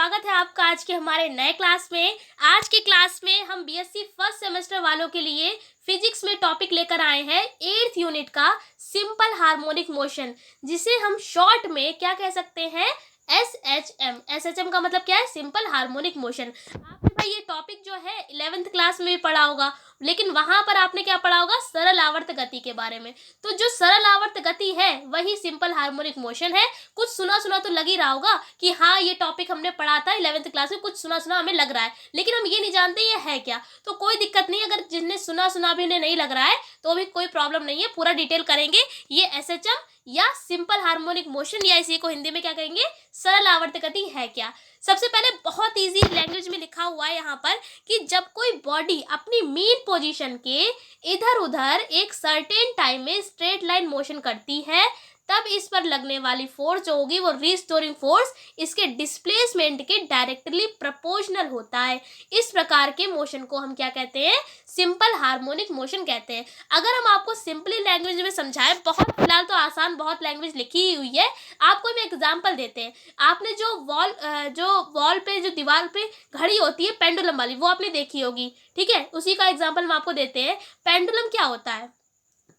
स्वागत है आपका आज के हमारे नए क्लास में। आज के क्लास में हम बीएससी फर्स्ट सेमेस्टर वालों के लिए फिजिक्स में टॉपिक लेकर आए हैं 8th यूनिट का सिंपल हार्मोनिक मोशन, जिसे हम शॉर्ट में क्या कह सकते हैं, एसएचएम। एसएचएम का मतलब क्या है, सिंपल हार्मोनिक मोशन। आपने भाई ये टॉपिक जो है 11th क्लास में भी पढ़ा होगा, लेकिन वहां पर आपने क्या पढ़ा होगा, सरल आवर्त गति के बारे में। तो जो सरल आवर्त गति है वही सिंपल हार्मोनिक मोशन है। कुछ सुना सुना तो लग ही रहा होगा कि हाँ ये टॉपिक हमने पढ़ा था 11th क्लास में, कुछ सुना सुना हमें लग रहा है, लेकिन हम ये नहीं जानते ये है क्या। तो कोई दिक्कत नहीं, अगर जिन्हें सुना सुना भी उन्हें नहीं लग रहा है तो भी कोई प्रॉब्लम नहीं है, पूरा डिटेल करेंगे। ये एसएचएम या सिंपल हार्मोनिक मोशन, या इसी को हिंदी में क्या कहेंगे, सरल आवर्त गति है क्या। सबसे पहले बहुत इजी लैंग्वेज में लिखा हुआ है यहाँ पर कि जब कोई बॉडी अपनी मीन पोजीशन के इधर उधर एक सर्टेन टाइम में स्ट्रेट लाइन मोशन करती है, तब इस पर लगने वाली फोर्स जो होगी वो रिस्टोरिंग फोर्स इसके डिस्प्लेसमेंट के डायरेक्टली प्रोपोर्शनल होता है। इस प्रकार के मोशन को हम क्या कहते हैं, सिंपल हार्मोनिक मोशन कहते हैं। अगर हम आपको सिंपली लैंग्वेज में समझाएं, बहुत फिलहाल तो आसान बहुत लैंग्वेज लिखी ही हुई है, आपको हम एग्जांपल देते हैं। आपने जो वॉल पे जो दीवार पे घड़ी होती है पेंडुलम वाली, वो आपने देखी होगी, ठीक है। उसी का एग्जाम्पल हम आपको देते हैं। पेंडुलम क्या होता है,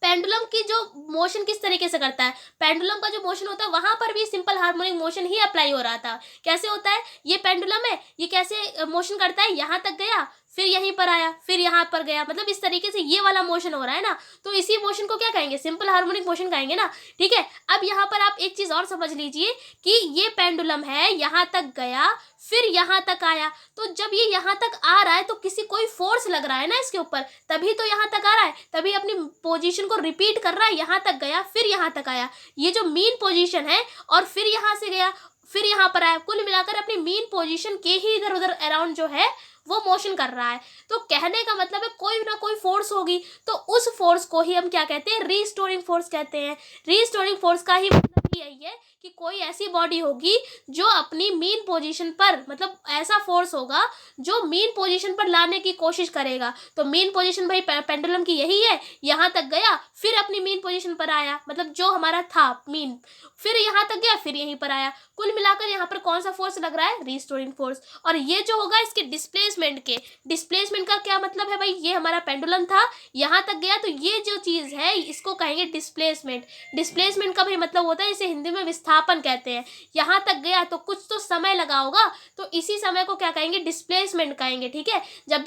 पेंडुलम की जो मोशन किस तरीके से करता है, पेंडुलम का जो मोशन होता है वहां पर भी सिंपल हार्मोनिक मोशन ही अप्लाई हो रहा था। कैसे होता है, ये पेंडुलम है, ये कैसे मोशन करता है, यहाँ तक गया फिर यहीं पर आया फिर यहाँ पर गया, मतलब इस तरीके से ये वाला मोशन हो रहा है ना, तो इसी मोशन को क्या कहेंगे, सिंपल हार्मोनिक मोशन कहेंगे ना, ठीक है। अब यहाँ पर आप एक चीज और समझ लीजिए कि ये पेंडुलम है, यहाँ तक गया फिर यहाँ तक आया, तो जब ये यहाँ तक आ रहा है तो किसी कोई फोर्स लग रहा है ना इसके ऊपर, तभी तो यहाँ तक आ रहा है, तभी अपनी पोजीशन को रिपीट कर रहा है, यहाँ तक गया फिर यहाँ तक आया। ये जो मीन पोजीशन है और फिर यहाँ से गया फिर यहाँ पर आया, कुल मिलाकर अपनी मीन पोजीशन के ही इधर उधर अराउंड जो है वो मोशन कर रहा है। तो कहने का मतलब है कोई ना कोई फोर्स होगी, तो उस फोर्स को ही हम क्या कहते हैं, रीस्टोरिंग फोर्स कहते हैं। रीस्टोरिंग फोर्स का ही मतलब यही है कि कोई ऐसी बॉडी होगी जो अपनी मीन पोजीशन पर, मतलब ऐसा फोर्स होगा जो मीन पोजीशन पर लाने की कोशिश करेगा। तो मीन पोजीशन भाई पेंडुलम की यही है, यहाँ तक गया फिर अपनी मीन पोजीशन पर आया, मतलब जो हमारा था मीन, फिर यहाँ तक गया फिर यहीं पर आया। कुल मिलाकर यहाँ पर कौन सा फोर्स लग रहा है, रीस्टोरिंग फोर्स। और ये जो होगा इसके डिस्प्लेसमेंट का क्या मतलब है भाई, ये हमारा पेंडुलम था यहाँ तक गया, तो ये जो चीज है इसको कहेंगे डिस्प्लेसमेंट। डिस्प्लेसमेंट का भाई मतलब होता है, इसे हिंदी में विस्थापन कहते हैं। यहाँ तक गया तो कुछ तो समय लगा होगा, तो इसी समय को क्या कहेंगे, डिस्प्लेसमेंट कहेंगे, ठीक है। जब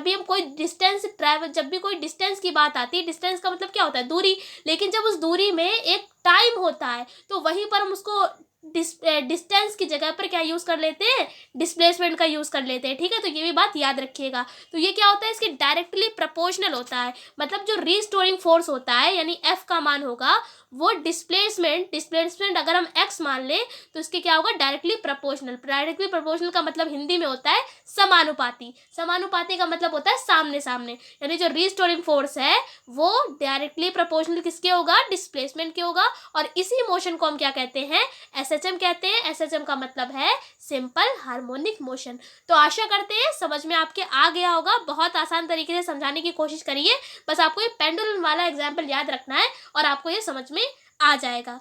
भी हम कोई डिस्टेंस ट्रैवल, जब भी कोई डिस्टेंस की बात आती है, डिस्टेंस का मतलब क्या होता है, दूरी, लेकिन जब उस दूरी में एक टाइम होता है तो वहीं पर हम उसको डिस्टेंस की जगह पर क्या यूज कर लेते हैं, डिस्प्लेसमेंट का यूज कर लेते हैं, ठीक है। तो ये भी बात याद रखिएगा। तो ये क्या होता है, इसके डायरेक्टली प्रोपोर्शनल होता है, मतलब जो रीस्टोरिंग फोर्स होता है यानी एफ का मान होगा वो डिस्प्लेसमेंट अगर हम एक्स मान ले तो इसके क्या होगा, डायरेक्टली प्रोपोर्शनल। डायरेक्टली प्रोपोर्शनल का मतलब हिंदी में होता है समानुपाती। समानुपाती का मतलब होता है सामने सामने, यानी जो रीस्टोरिंग फोर्स है वो डायरेक्टली प्रोपोर्शनल किसके होगा, डिस्प्लेसमेंट के होगा। और इसी मोशन को हम क्या कहते हैं, एसएचएम कहते हैं। एसएचएम का मतलब है सिंपल हार्मोनिक मोशन। तो आशा करते हैं समझ में आपके आ गया होगा, बहुत आसान तरीके से समझाने की कोशिश करिए, बस आपको ये पेंडुलम वाला एग्जाम्पल याद रखना है और आपको ये समझ में आ जाएगा।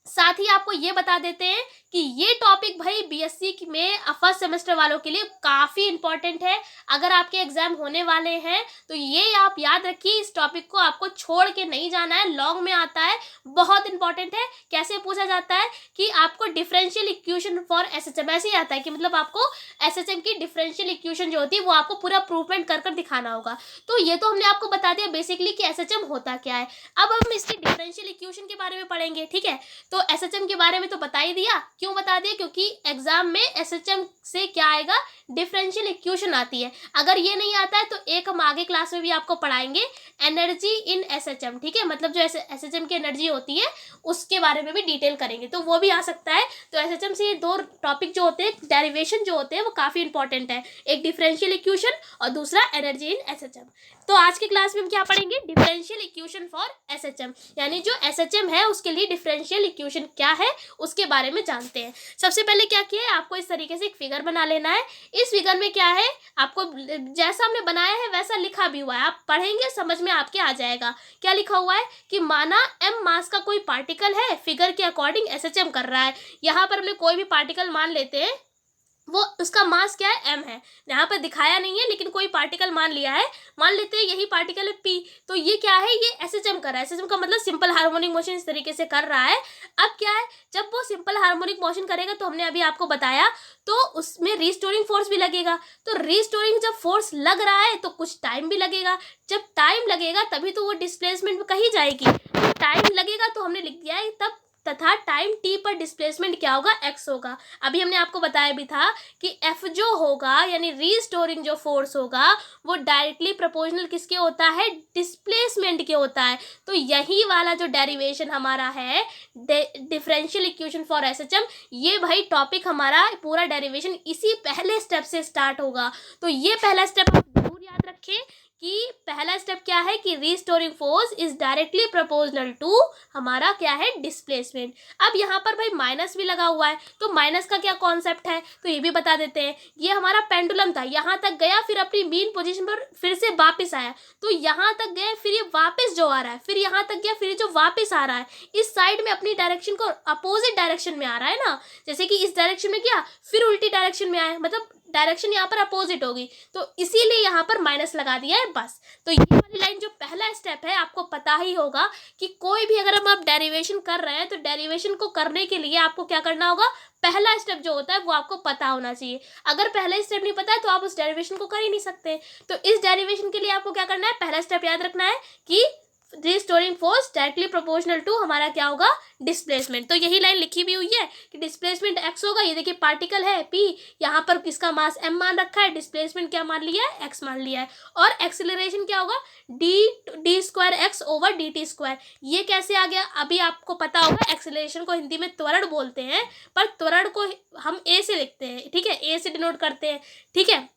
साथ ही आपको ये बता देते हैं कि ये टॉपिक भाई बीएससी में फर्स्ट सेमेस्टर वालों के लिए काफ़ी इंपॉर्टेंट है। अगर आपके एग्जाम होने वाले हैं तो ये आप याद रखिए, इस टॉपिक को आपको छोड़ के नहीं जाना है, लॉन्ग में आता है, बहुत इंपॉर्टेंट है। कैसे पूछा जाता है कि आपको डिफरेंशियल इक्वेशन फॉर एसएचएम, ऐसे ही आता है कि मतलब आपको एसएचएम की डिफरेंशियल इक्वेशन जो होती है वो आपको पूरा प्रूवमेंट कर दिखाना होगा। तो ये तो हमने आपको बता दिया बेसिकली कि एसएचएम होता क्या है। अब हम इसकी डिफरेंशियल इक्वेशन के बारे में पढ़ेंगे, ठीक है। तो एसएचएम के बारे में तो बता ही दिया, क्यों बता दिया, क्योंकि एग्जाम में एसएचएम से क्या आएगा, डिफरेंशियल इक्वेशन आती है। अगर ये नहीं आता है तो एक हम आगे क्लास में भी आपको पढ़ाएंगे, एनर्जी इन एसएचएम, ठीक है। मतलब जो एसएचएम की एनर्जी होती है उसके बारे में भी डिटेल करेंगे, तो वो भी आ सकता है। तो एसएचएम से ये दो टॉपिक जो होते हैं, डेरिवेशन जो होते हैं वो काफी इंपॉर्टेंट है, एक डिफरेंशियल इक्वेशन और दूसरा एनर्जी इन एसएचएम। तो आज की क्लास में हम क्या पढ़ेंगे, डिफरेंशियल इक्वेशन फॉर एसएचएम, यानी जो एसएचएम है उसके लिए डिफरेंशियल इक्वेशन क्या है उसके बारे में जानते हैं। सबसे पहले क्या किया है, आपको इस तरीके से एक फिगर बना लेना है। इस फिगर में क्या है, आपको जैसा हमने बनाया है वैसा लिखा भी हुआ है, आप पढ़ेंगे समझ में आपके आ जाएगा। क्या लिखा हुआ है कि माना m मास का कोई पार्टिकल है, फिगर के अकॉर्डिंग एसएचएम कर रहा है। यहाँ पर हमने कोई भी पार्टिकल मान लेते हैं, वो उसका मास क्या है, m है। यहाँ पर दिखाया नहीं है लेकिन कोई पार्टिकल मान लिया है, मान लेते हैं यही पार्टिकल है p। तो ये क्या है, ये एसएचएम कर रहा है। एसएचएम का मतलब सिंपल हार्मोनिक मोशन इस तरीके से कर रहा है। अब क्या है, जब वो सिंपल हार्मोनिक मोशन करेगा तो हमने अभी आपको बताया, तो उसमें रिस्टोरिंग फोर्स भी लगेगा। तो रिस्टोरिंग जब फोर्स लग रहा है तो कुछ टाइम भी लगेगा। जब टाइम लगेगा तभी तो वो डिस्प्लेसमेंट में कहीं जाएगी। तो टाइम लगेगा तो हमने लिख दिया है तब, तथा टाइम t पर डिस्प्लेसमेंट क्या होगा, x होगा। अभी हमने आपको बताया भी था कि F जो होगा यानी रीस्टोरिंग जो फोर्स होगा वो डायरेक्टली प्रोपोर्शनल किसके होता है, डिस्प्लेसमेंट के होता है। तो यही वाला जो डेरिवेशन हमारा है डिफरेंशियल इक्वेशन फॉर एसएचएम, ये भाई टॉपिक हमारा पूरा डेरिवेशन इसी पहले स्टेप से स्टार्ट होगा। तो ये पहला स्टेप आप जरूर याद रखें कि पहला स्टेप क्या है कि restoring force is directly proportional to हमारा क्या है, डिस्प्लेसमेंट। अब यहाँ पर भाई माइनस भी लगा हुआ है, तो माइनस का क्या कॉन्सेप्ट है तो ये भी बता देते हैं। ये हमारा पेंडुलम था, यहाँ तक गया फिर अपनी मीन पोजीशन पर फिर से वापस आया, तो यहाँ तक गया फिर ये वापस जो आ रहा है, फिर यहाँ तक गया फिर जो वापस आ रहा है, इस साइड में अपनी डायरेक्शन को अपोजिट डायरेक्शन में आ रहा है ना। जैसे कि इस डायरेक्शन में गया फिर उल्टी डायरेक्शन में आया, मतलब डायरेक्शन यहाँ पर अपोजिट होगी, तो इसीलिए यहाँ पर माइनस लगा दिया है बस। तो ये वाली लाइन जो पहला स्टेप है, आपको पता ही होगा कि कोई भी अगर हम आप डेरिवेशन कर रहे हैं तो डेरिवेशन को करने के लिए आपको क्या करना होगा, पहला स्टेप जो होता है वो आपको पता होना चाहिए। अगर पहला स्टेप नहीं पता है तो आप उस डेरिवेशन को कर ही नहीं सकते। तो इस डेरिवेशन के लिए आपको क्या करना है, पहला स्टेप याद रखना है कि restoring force directly proportional to हमारा क्या होगा, डिस्प्लेसमेंट। तो यही लाइन लिखी भी हुई है कि डिस्प्लेसमेंट x होगा। ये देखिए पार्टिकल है p, यहाँ पर किसका मास m मान रखा है, डिस्प्लेसमेंट क्या मान लिया है, x मान लिया है। और एक्सेलरेशन क्या होगा, d square x over dt square. ये कैसे आ गया, अभी आपको पता होगा। एक्सेलरेशन को हिंदी में त्वरण बोलते हैं, पर त्वरण को हम a से लिखते हैं, ठीक है, a से डिनोट करते हैं, ठीक है।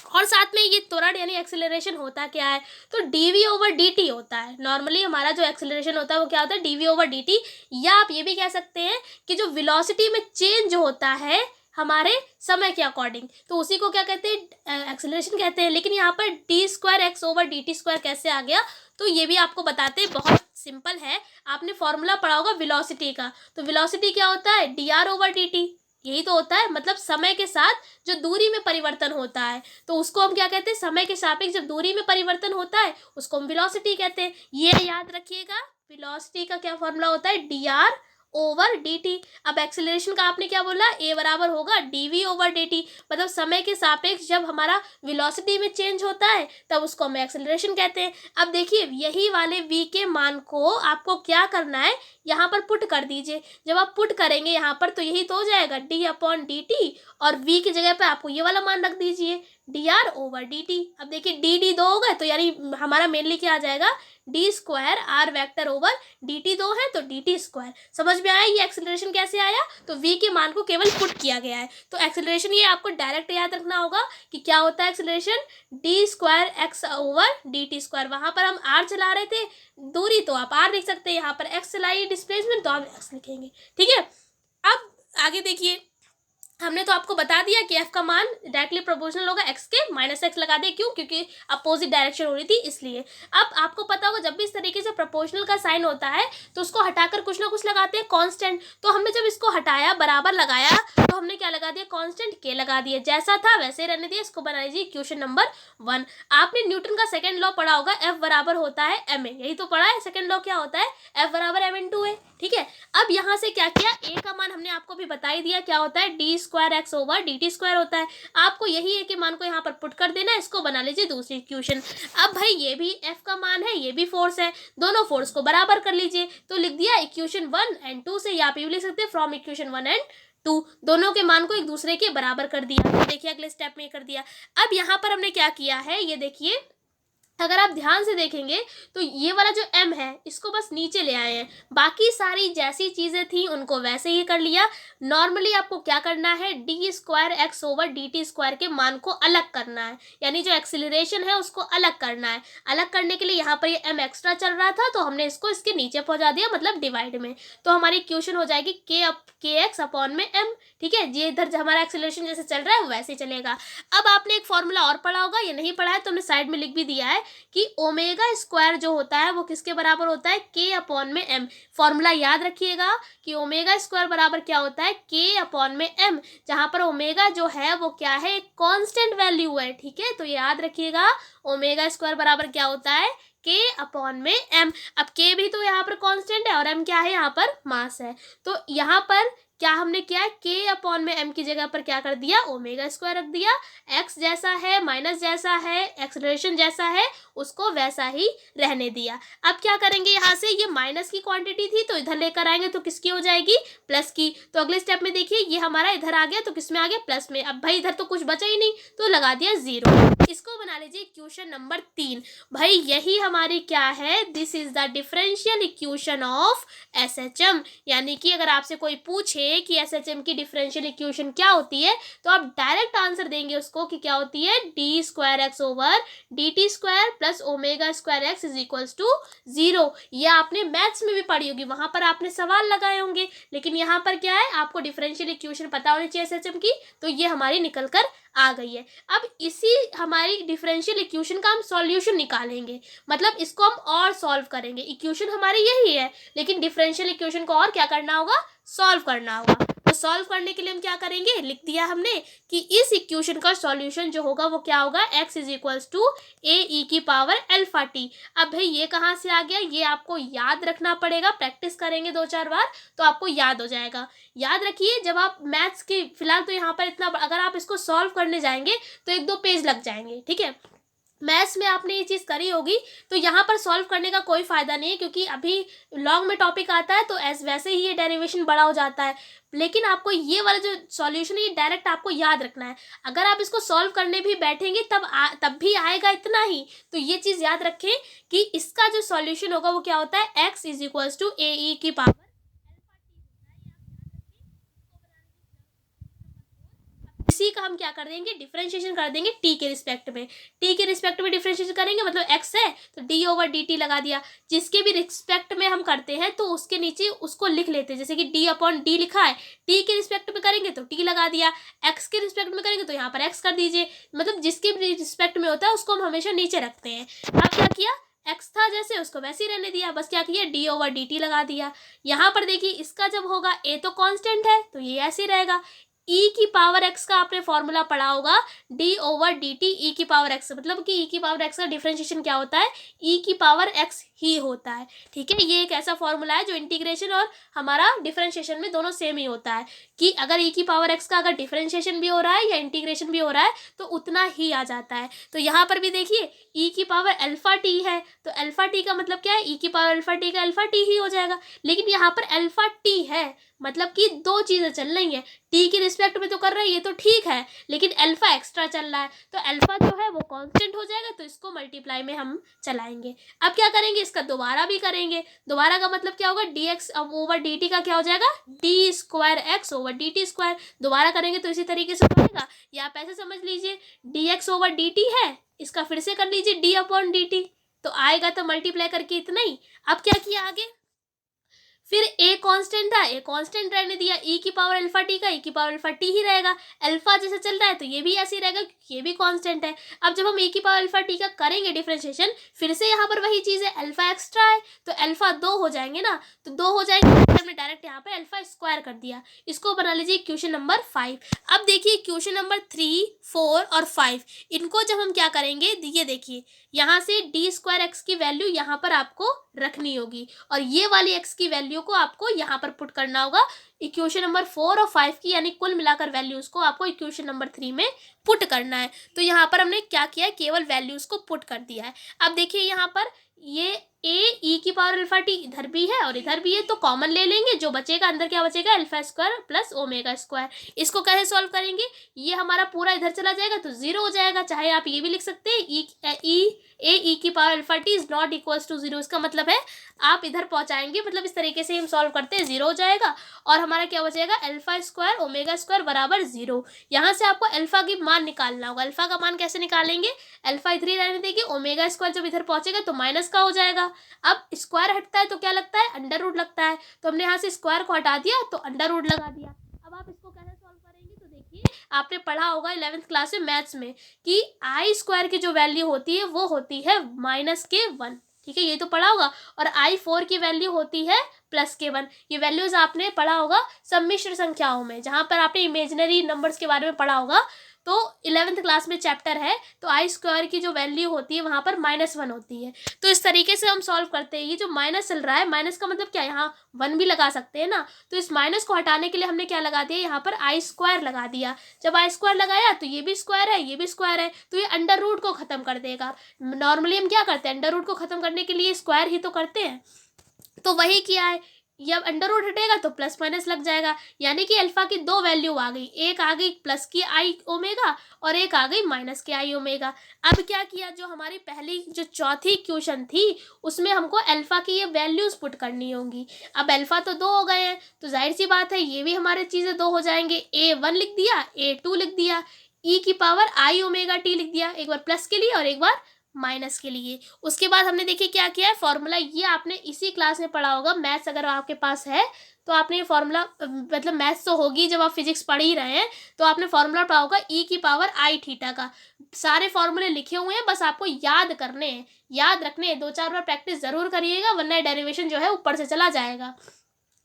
और साथ में ये त्वरण यानी एक्सेलरेशन होता क्या है, तो dv ओवर dt होता है। नॉर्मली हमारा जो एक्सेलरेशन होता है वो क्या होता है, dv ओवर dt। या आप ये भी कह सकते हैं कि जो वेलोसिटी में चेंज होता है हमारे समय के अकॉर्डिंग, तो उसी को क्या कहते हैं, एक्सेलरेशन कहते हैं। लेकिन यहाँ पर D square x over D T square कैसे आ गया, तो ये भी आपको बताते हैं, बहुत सिंपल है। आपने फॉर्मूला पढ़ा होगा वेलोसिटी का, तो वेलोसिटी क्या होता है, d r over D T, यही तो होता है। मतलब समय के साथ जो दूरी में परिवर्तन होता है तो उसको हम क्या कहते हैं, समय के सापेक्ष जब दूरी में परिवर्तन होता है उसको हम वेलोसिटी कहते हैं। ये याद रखिएगा, वेलोसिटी का क्या फॉर्मूला होता है, d r over D t. अब एक्सेलरेशन का आपने क्या बोला, ए बराबर होगा d v over D t. मतलब समय के सापेक्ष जब हमारा वेलोसिटी में चेंज होता है तब उसको हम एक्सेलरेशन कहते हैं। अब देखिए यही वाले v के मान को आपको क्या करना है, यहाँ पर पुट कर दीजिए। जब आप पुट करेंगे यहाँ पर तो यही तो हो जाएगा d अपॉन डी टी, और v की जगह पे आपको ये वाला मान रख दीजिए D r over D t. अब देखिए डी डी दो हो गए तो यानी हमारा मेनली क्या आ जाएगा, d square r vector over D t दो है तो डी टी स्क्वायर। समझ में आया ये एक्सेलरेशन कैसे आया, तो v के मान को केवल पुट किया गया है। तो एक्सेलरेशन ये आपको डायरेक्ट याद रखना होगा कि क्या होता है acceleration, D square x over D T square. वहाँ पर हम r चला रहे थे दूरी, तो आप r लिख सकते हैं, यहाँ पर x चलाइए डिस्प्लेसमेंट तो आप x लिखेंगे, ठीक है। अब आगे देखिए, हमने तो आपको बता दिया कि f का मान डायरेक्टली प्रोपोर्शनल होगा x के, माइनस x लगा दिया, क्यों, क्योंकि अपोजिट डायरेक्शन हो रही थी इसलिए। अब आपको पता होगा जब भी इस तरीके से प्रोपोर्शनल का साइन होता है तो उसको हटाकर कुछ ना कुछ लगाते हैं कांस्टेंट। तो हमने जब इसको हटाया बराबर लगाया तो हमने क्या लगा दिया, कांस्टेंट k लगा दिया, जैसा था वैसे ही रहने दिया। इसको बना लीजिए इक्वेशन नंबर 1। आपने न्यूटन का सेकंड लॉ पढ़ा होगा, F बराबर होता है ma, यही तो पढ़ा है। सेकंड लॉ क्या होता है, F बराबर m इंटू a, ठीक है। अब यहाँ से क्या किया, a का मान हमने आपको भी बता ही दिया क्या होता है, d square x over D T square होता है। आपको यही a के मान को यहाँ पर पुट कर देना है, इसको बना लीजिए दूसरी इक्वेशन। अब भाई ये भी f का मान है, ये भी फोर्स है, दोनों फोर्स को बराबर कर लीजिए। तो लिख दिया इक्वेशन 1 एंड 2 से, या आप ये लिख सकते हैं फ्रॉम इक्वेशन 1 एंड 2, दोनों के मान को एक दूसरे के बराबर कर दिया। तो देखिए अगले स्टेप में कर दिया। अब यहाँ पर हमने क्या किया है, ये देखिए, अगर आप ध्यान से देखेंगे तो ये वाला जो m है इसको बस नीचे ले आए हैं, बाकी सारी जैसी चीज़ें थी उनको वैसे ही कर लिया। नॉर्मली आपको क्या करना है, d square x over D T square के मान को अलग करना है, यानी जो एक्सीलरेशन है उसको अलग करना है। अलग करने के लिए यहाँ पर ये m एक्स्ट्रा चल रहा था तो हमने इसको इसके नीचे पहुँचा दिया, मतलब डिवाइड में। तो हमारी इक्वेशन हो जाएगी के एक्स अपॉन में m, ठीक है, ये इधर हमारा एक्सेलरेशन जैसे चल रहा है वैसे ही चलेगा। अब आपने एक फॉर्मूला और पढ़ा होगा, ये नहीं पढ़ा है तो हमने साइड में लिख भी दिया है कि ओमेगा स्क्वायर जो होता है वो किसके बराबर होता है, के अपॉन में एम। फॉर्मूला याद रखिएगा कि ओमेगा स्क्वायर बराबर क्या होता है, के अपॉन में एम, जहां पर ओमेगा जो है वो क्या है, एक कांस्टेंट वैल्यू है। ठीक है, तो याद रखिएगा ओमेगा स्क्वायर बराबर क्या होता है, के अपॉन में एम। अब के भी तो यहाँ पर कांस्टेंट है और एम क्या है, यहाँ पर मास है। तो यहाँ पर क्या हमने किया, के अपॉन में एम की जगह पर क्या कर दिया, ओमेगा स्क्वायर रख दिया। एक्स जैसा है, माइनस जैसा है, एक्सेलरेशन जैसा है, उसको वैसा ही रहने दिया। अब क्या करेंगे, यहाँ से ये माइनस की क्वांटिटी थी तो इधर लेकर आएंगे तो किसकी हो जाएगी, प्लस की। तो अगले स्टेप में देखिए ये हमारा इधर आ गया तो किस में आ गया, प्लस में। अब भाई इधर तो कुछ बचा ही नहीं तो लगा दिया 0। इसको बना लीजिए इक्वेशन नंबर 3। भाई यही हमारी क्या है, this is the differential equation of SHM. यानी कि अगर आपसे कोई पूछे कि एसएचएम की डिफरेंशियल इक्वेशन क्या होती है तो आप डायरेक्ट आंसर देंगे उसको कि क्या होती है, d square x over D T square plus omega square x is equals to 0। ये आपने मैथ्स में भी पढ़ी होगी, वहां पर आपने सवाल लगाए होंगे, लेकिन यहाँ पर क्या है, आपको डिफरेंशियल इक्वेशन पता होनी चाहिए एसएचएम की, तो ये हमारी निकल कर आ गई है। अब इसी हमारी डिफरेंशियल इक्वेशन का हम सॉल्यूशन निकालेंगे, मतलब इसको हम और सॉल्व करेंगे। इक्वेशन हमारी यही है लेकिन डिफरेंशियल इक्वेशन को और क्या करना होगा, सॉल्व करना होगा। तो सॉल्व करने के लिए हम क्या करेंगे, लिख दिया हमने कि इस इक्वेशन का सॉल्यूशन जो होगा वो क्या होगा, x इज इक्वल्स टू ए ई की पावर अल्फा टी। अब भाई ये कहाँ से आ गया, ये आपको याद रखना पड़ेगा, प्रैक्टिस करेंगे 2-4 बार तो आपको याद हो जाएगा। याद रखिए जब आप मैथ्स की, फिलहाल तो यहाँ पर इतना, अगर आप इसको सॉल्व करने जाएंगे तो 1-2 पेज लग जाएंगे। ठीक है, मैथ्स में आपने ये चीज़ करी होगी तो यहाँ पर सॉल्व करने का कोई फ़ायदा नहीं है, क्योंकि अभी लॉन्ग में टॉपिक आता है तो वैसे ही ये डेरिवेशन बड़ा हो जाता है। लेकिन आपको ये वाला जो सॉल्यूशन है ये डायरेक्ट आपको याद रखना है। अगर आप इसको सॉल्व करने भी बैठेंगे तब भी आएगा इतना ही। तो ये चीज़ याद रखें कि इसका जो सॉल्यूशन होगा वो क्या होता है, एक्स इज इक्वल्स टू ए ई की पावर। इसी का हम क्या कर देंगे, डिफरेंशिएशन कर देंगे टी के रिस्पेक्ट में। टी के रिस्पेक्ट में डिफरेंशिएशन करेंगे मतलब एक्स है तो डी ओवर डी टी लगा दिया। जिसके भी रिस्पेक्ट में हम करते हैं तो उसके नीचे उसको लिख लेते हैं, जैसे कि डी अपॉन डी लिखा है, टी के रिस्पेक्ट में करेंगे तो टी लगा दिया, एक्स के रिस्पेक्ट में करेंगे तो यहाँ पर एक्स कर दीजिए। मतलब जिसके भी रिस्पेक्ट में होता है उसको हम हमेशा नीचे रखते हैं। अब क्या किया, एक्स था जैसे उसको वैसे ही रहने दिया, बस क्या किया, डी ओवर डी टी लगा दिया। यहाँ पर देखिए इसका जब होगा ए तो कांस्टेंट है तो ये ऐसे ही रहेगा। e की पावर x का आपने फॉर्मूला पढ़ा होगा, d over D T E की पावर x, मतलब कि e की पावर x का डिफरेंशिएशन क्या होता है, e की पावर x ही होता है। ठीक है, ये एक ऐसा फॉर्मूला है जो इंटीग्रेशन और हमारा डिफरेंशिएशन में दोनों सेम ही होता है कि अगर e की पावर x का अगर डिफरेंशिएशन भी हो रहा है या इंटीग्रेशन भी हो रहा है तो उतना ही आ जाता है। तो यहाँ पर भी देखिए e की पावर अल्फा टी है तो अल्फा टी का मतलब क्या है, e की पावर अल्फा टी का अल्फा टी ही हो जाएगा। लेकिन यहाँ पर अल्फा टी है मतलब कि दो चीज़ें चल रही हैं, टी के रिस्पेक्ट में तो कर रही है तो ठीक है, लेकिन अल्फा एक्स्ट्रा चल रहा है तो अल्फा जो है वो कांस्टेंट हो जाएगा, तो इसको मल्टीप्लाई में हम चलाएंगे। अब क्या करेंगे, इसका दोबारा भी करेंगे। दोबारा का मतलब क्या होगा, D x over D T का क्या हो जाएगा, d square x over D T square. दोबारा करेंगे तो इसी तरीके से बनेगा, या आप ऐसे समझ लीजिए D x over D T है, इसका फिर से कर लीजिए डी अपॉन डी टी, तो आएगा तो मल्टीप्लाई करके इतना ही। अब क्या किया आगे, फिर ए कांस्टेंट था, ए कांस्टेंट रहने दिया, e की पावर अल्फा टी का e की पावर अल्फा टी ही रहेगा। अल्फा जैसे चल रहा है तो ये भी ऐसे ही रहेगा क्योंकि ये भी कांस्टेंट है। अब जब हम e की पावर अल्फा टी का करेंगे डिफरेंशिएशन, फिर से यहाँ पर वही चीज़ है, अल्फा एक्स्ट्रा है तो अल्फा 2 हो जाएंगे ना, तो 2 हो जाएंगे, हमने डायरेक्ट यहाँ पर अल्फा स्क्वायर कर दिया। इसको बना लीजिए इक्वेशन नंबर 5। अब देखिए इक्वेशन नंबर 3, 4 और 5, इनको जब हम क्या करेंगे, ये देखिए यहाँ से डी स्क्वायर एक्स की वैल्यू यहाँ पर आपको रखनी होगी और ये वाली एक्स की वैल्यू को आपको यहाँ पर पुट करना होगा इक्वेशन नंबर 4 और 5 की, यानी कुल मिलाकर वैल्यूज को आपको इक्वेशन नंबर 3 में पुट करना है। तो यहाँ पर हमने क्या किया, केवल वैल्यूज को पुट कर दिया है। अब देखिए यहाँ पर ये ए ई की पावर अल्फा टी इधर भी है और इधर भी है तो कॉमन ले लेंगे, जो बचेगा अंदर क्या बचेगा, alpha square plus omega square. इसको कैसे सॉल्व करेंगे, ये हमारा पूरा इधर चला जाएगा तो 0 हो जाएगा। चाहे आप ये भी लिख सकते हैं ई की power alpha t is not equals to 0, इसका मतलब है आप इधर पहुंचाएंगे, मतलब इस तरीके से हम सॉल्व करते हैं, 0 हो जाएगा और हमारा क्या बचेगा, अल्फा स्क्वायर ओमेगा स्क्वायर बराबर 0। यहाँ से आपको अल्फा की मान निकालना होगा। अल्फा का मान कैसे निकालेंगे, अल्फा इधर ही रहने देंगे, ओमेगा स्क्वायर जब इधर पहुंचेगा तो माइनस का हो जाएगा। अब स्क्वायर हटता है तो क्या लगता है, अंडर रूट लगता है, तो हमने यहाँ से स्क्वायर को हटा दिया तो अंडर रूट लगा दिया। अब आप इसको कैसे सॉल्व आपने पढ़ा होगा 11th क्लास में मैथ्स में कि आई स्क्वायर की जो वैल्यू होती है वो होती है -1, ठीक है, ये तो पढ़ा होगा। और I4 की वैल्यू होती है +1। ये वैल्यूज आपने पढ़ा होगा सम्मिश्र संख्याओं में, जहाँ पर आपने इमेजिनरी नंबर्स के बारे में पढ़ा होगा। तो 11th क्लास में चैप्टर है, तो आई स्क्वायर की जो वैल्यू होती है वहाँ पर -1 होती है। तो इस तरीके से हम सॉल्व करते हैं। ये जो माइनस चल रहा है, माइनस का मतलब क्या है, यहाँ 1 भी लगा सकते हैं ना। तो इस माइनस को हटाने के लिए हमने क्या लगा दिया, यहाँ पर आई स्क्वायर लगा दिया। जब आई स्क्वायर लगाया तो ये भी स्क्वायर है, ये भी स्क्वायर है, तो ये अंडर रूट को खत्म कर देगा। नॉर्मली हम क्या करते हैं, अंडर रूट को खत्म करने के लिए स्क्वायर ही तो करते हैं। तो वही किया है। ये अब अंडर रूट हटेगा तो प्लस माइनस लग जाएगा, यानी कि अल्फा की 2 वैल्यू आ गई, एक आ गई प्लस की आई ओमेगा और एक आ गई माइनस की आई ओमेगा। अब क्या किया, जो हमारी पहली जो चौथी इक्वेशन थी उसमें हमको अल्फा की ये वैल्यूज पुट करनी होंगी। अब अल्फा तो 2 हो गए हैं, तो जाहिर सी बात है ये भी हमारे चीज़ें 2 हो जाएंगे। A1 लिख दिया, A2 लिख दिया, e की पावर आई ओमेगा टी लिख दिया, एक बार प्लस के लिए और एक बार माइनस के लिए। उसके बाद हमने देखिए क्या किया है, फॉर्मूला ये आपने इसी क्लास में पढ़ा होगा। मैथ्स अगर आपके पास है तो आपने ये फॉर्मूला, मतलब मैथ्स तो होगी जब आप फिजिक्स पढ़ ही रहे हैं, तो आपने फॉर्मूला पढ़ा होगा ई की पावर आई थीटा का। सारे फॉर्मूले लिखे हुए हैं, बस आपको याद करने हैं, याद रखने हैं। 2-4 बार प्रैक्टिस जरूर करिएगा, वरना डेरिवेशन जो है ऊपर से चला जाएगा।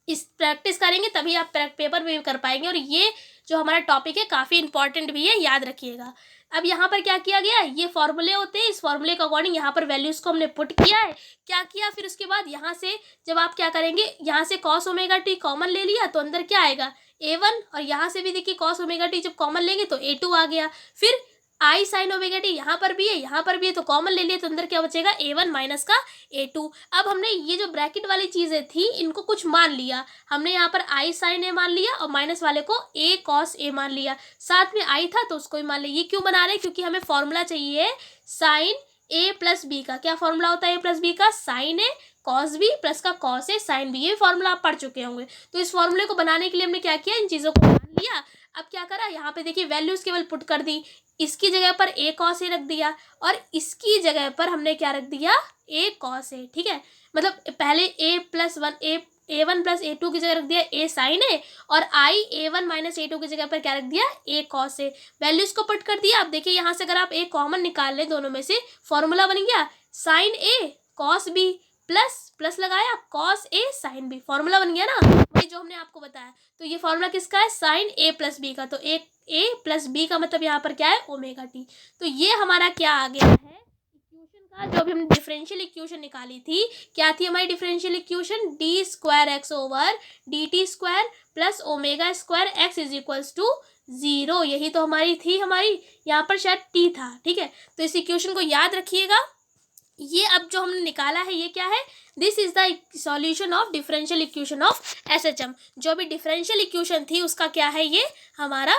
इस प्रैक्टिस करेंगे तभी आप पेपर में भी कर पाएंगे। और ये जो हमारा टॉपिक है काफ़ी इंपॉर्टेंट भी है, याद रखिएगा। अब यहाँ पर क्या किया गया, ये फॉर्मूले होते हैं, इस फॉर्मूले के अकॉर्डिंग यहाँ पर वैल्यूज़ को हमने पुट किया है। क्या किया फिर उसके बाद यहाँ से जब आप क्या करेंगे, यहाँ से कॉस ओमेगा टी कॉमन ले लिया तो अंदर क्या आएगा A1, और यहाँ से भी देखिए कॉस ओमेगा टी जब कॉमन लेंगे तो A2 आ गया। फिर आई साइन ओमेगा टी यहाँ पर भी है, यहाँ पर भी है, तो कॉमन ले लिए तो अंदर क्या बचेगा A1 माइनस का A2। अब हमने ये जो ब्रैकेट वाली चीज़ें थी इनको कुछ मान लिया, हमने यहाँ पर आई साइन ए मान लिया और माइनस वाले को A कॉस ए मान लिया, साथ में आई था तो उसको ही मान लिया। ये क्यों बना रहे हैं, क्योंकि हमें फॉर्मूला चाहिए साइन A प्लस बी का। क्या फॉर्मूला होता है A प्लस बी का, साइन ए कॉस बी प्लस का कॉस ए साइन बी। ये फॉर्मूला आप पढ़ चुके होंगे। तो इस फॉर्मूले को बनाने के लिए हमने क्या किया, इन चीज़ों को मान लिया। अब क्या करा, यहाँ पे देखिए वैल्यूज केवल पुट कर दी। इसकी जगह पर A कॉस ए रख दिया और इसकी जगह पर हमने क्या रख दिया, A कॉस ए, ठीक है। मतलब पहले A1 प्लस A2 की जगह रख दिया A साइन ए, और आई A1 माइनस A2 की जगह पर क्या रख दिया, A कॉस ए। वैल्यूज को पुट कर दिया। अब देखिए यहाँ से अगर आप A कॉमन निकाल लें दोनों में से, फॉर्मूला बन गया sine A cos b plus लगाया cos a sine b, formula बन गया ना, वही जो हमने आपको बताया। तो ये फॉर्मूला किसका है, साइन A प्लस बी का। तो A प्लस बी का मतलब यहाँ पर क्या है, ओमेगा टी। तो ये हमारा क्या आ गया है इक्वेशन का, जो अभी हमने डिफरेंशियल इक्वेशन निकाली थी। क्या थी हमारी differential equation, d square x over D T square plus omega square x is equals to 0। यही तो हमारी थी, हमारी यहाँ पर शायद टी था, ठीक है। तो इस इक्वेशन को याद रखिएगा। ये अब जो हमने निकाला है ये क्या है, this is the solution of differential equation of SHM। जो भी डिफरेंशियल इक्वेशन थी उसका क्या है, ये हमारा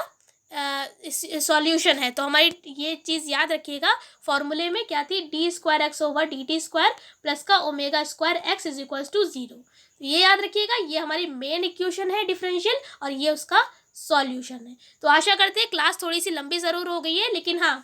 सॉल्यूशन है। तो हमारी ये चीज़ याद रखिएगा, फॉर्मूले में क्या थी, D square x over D T square plus K omega square x is equals to 0। ये याद रखिएगा, ये हमारी मेन इक्वेशन है डिफरेंशियल, और ये उसका सॉल्यूशन है। तो आशा करते हैं क्लास थोड़ी सी लंबी ज़रूर हो गई है, लेकिन हाँ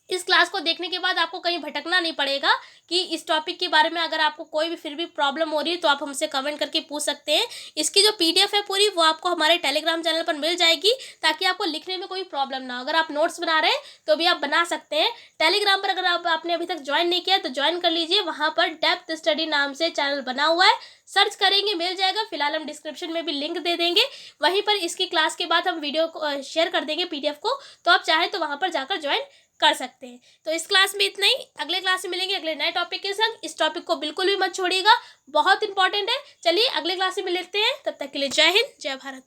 इस क्लास को देखने के बाद आपको कहीं भटकना नहीं पड़ेगा कि इस टॉपिक के बारे में अगर आपको कोई भी फिर भी प्रॉब्लम हो रही है तो आप हमसे कमेंट करके पूछ सकते हैं। इसकी जो PDF है पूरी वो आपको हमारे टेलीग्राम चैनल पर मिल जाएगी, ताकि आपको लिखने में कोई प्रॉब्लम ना हो। अगर आप नोट्स बना रहे हैं तो भी आप बना सकते हैं। टेलीग्राम पर अगर आपने अभी तक ज्वाइन नहीं किया तो ज्वाइन कर लीजिए, वहाँ पर डेप्थ स्टडी नाम से चैनल बना हुआ है, सर्च करेंगे मिल जाएगा। फिलहाल हम डिस्क्रिप्शन में भी लिंक दे देंगे, वहीं पर इसकी क्लास के बाद हम वीडियो को शेयर कर देंगे PDF को, तो आप चाहें तो वहाँ पर जाकर ज्वाइन कर सकते हैं। तो इस क्लास में इतना ही, अगले क्लास में मिलेंगे अगले नए टॉपिक के संग। इस टॉपिक को बिल्कुल भी मत छोड़िएगा, बहुत इंपॉर्टेंट है। चलिए अगले क्लास में मिलते हैं, तब तक के लिए जय हिंद जय भारत।